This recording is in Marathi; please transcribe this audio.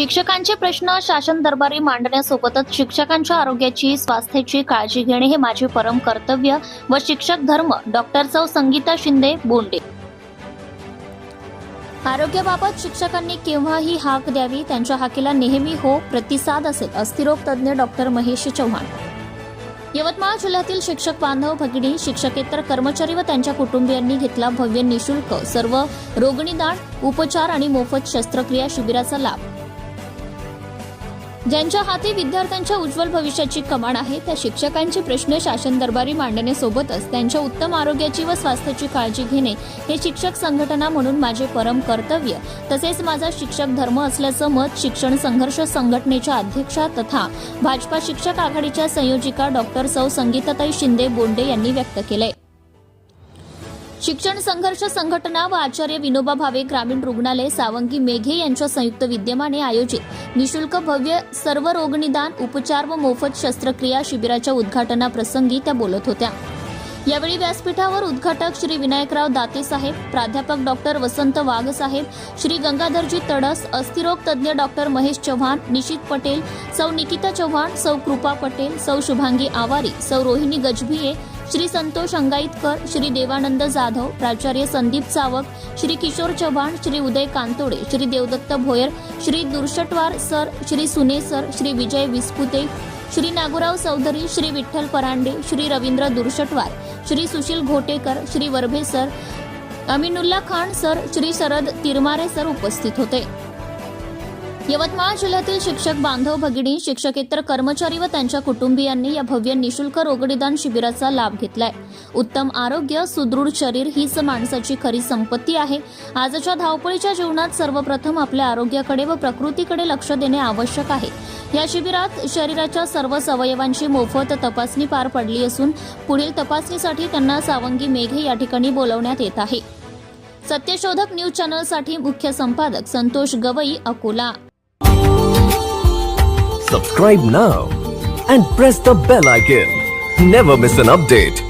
शिक्षकांचे प्रश्न शासन दरबारी मांडण्यासोबतच शिक्षकांच्या आरोग्याची स्वास्थ्याची काळजी घेणे हे माझे परम कर्तव्य व शिक्षक धर्म. डॉक्टर सौ संगीता शिंदे बोंडे. आरोग्याबाबत शिक्षकांनी केव्हाही हाक द्यावी, त्यांच्या हाकेला नेहमी हो प्रतिसाद असेल. अस्थिरोग तज्ज्ञ डॉक्टर महेश चव्हाण. यवतमाळ जिल्ह्यातील शिक्षक बांधव, भगिनी, शिक्षकेतर कर्मचारी व त्यांच्या कुटुंबियांनी घेतला भव्य निशुल्क सर्व रोगनिदान, उपचार आणि मोफत शस्त्रक्रिया शिबिराचा लाभ. ज्यांच्या हाती विद्यार्थ्यांच्या उज्ज्वल भविष्याची कमान आहे त्या शिक्षकांचे प्रश्न शासन दरबारी मांडण्यासोबतच त्यांच्या उत्तम आरोग्याची व स्वास्थ्याची काळजी घेणे हे शिक्षक संघटना म्हणून माझे परम कर्तव्य तसेच माझा शिक्षक धर्म असल्याचं मत शिक्षण संघर्ष संघटनेच्या अध्यक्षा तथा भाजपा शिक्षक आघाडीच्या संयोजिका डॉक्टर सौ संगीताताई शिंदे बोंडे यांनी व्यक्त केले. शिक्षण संघर्ष संघटना व आचार्य विनोबा भावे ग्रामीण रुग्णालय सावंगी मेघे यांच्या संयुक्त विद्यमाने आयोजित निशुल्क भव्य सर्व रोगनिदान, उपचार व मोफत शस्त्रक्रिया शिबिराच्या उद्घाटनाप्रसंगी त्या बोलत होत्या. यावेळी व्यासपीठावर उद्घाटक श्री विनायकराव दाते साहेब, प्राध्यापक डॉक्टर वसंत वाघ साहेब, श्री गंगाधरजी तडस, अस्थिरोग तज्ज्ञ डॉक्टर महेश चव्हाण, निशित पटेल, सौ निकिता चव्हाण, सौ कृपा पटेल, सौ शुभांगी आवारी, सौ रोहिणी गजभिये, श्री संतोष अंगाईतकर, श्री देवानंद जाधव, प्राचार्य Sandeep Savak, Shri Kishor Chavan, Shri Uday Kantode, Shri Devdatt Bhoyar, Shri Durshatwar sir, Shri Sune sir, Shri Vijay Vispute, Shri Nagorao Chaudhari, Shri Vitthal Parande, Shri Ravindra Durshatwar, Shri Sushil Ghotekar, Shri Varbhe sir, Aminullah Khan sir, Shri Sharad Tirmare sir उपस्थित होते. यवतमाळ जिल्ह्यातील शिक्षक बांधव, भगिनी, शिक्षकेतर कर्मचारी व त्यांच्या कुटुंबियांनी या भव्य निशुल्क रोगनिदान शिबिराचा लाभ घेतलाय. उत्तम आरोग्य, सुदृढ शरीर हीच माणसाची खरी संपत्ती आहे. आजच्या धावपळीच्या जीवनात सर्वप्रथम आपल्या आरोग्याकडे व प्रकृतीकडे लक्ष देणे आवश्यक आहे. या शिबिरात शरीराच्या सर्व अवयवांची मोफत तपासणी पार पडली असून पुढील तपासणीसाठी त्यांना सावंगी मेघे या ठिकाणी बोलवण्यात येत आहे. सत्यशोधक न्यूज चॅनलसाठी मुख्य संपादक Santosh Gavai, Akola. Subscribe now and press the bell icon. Never miss an update.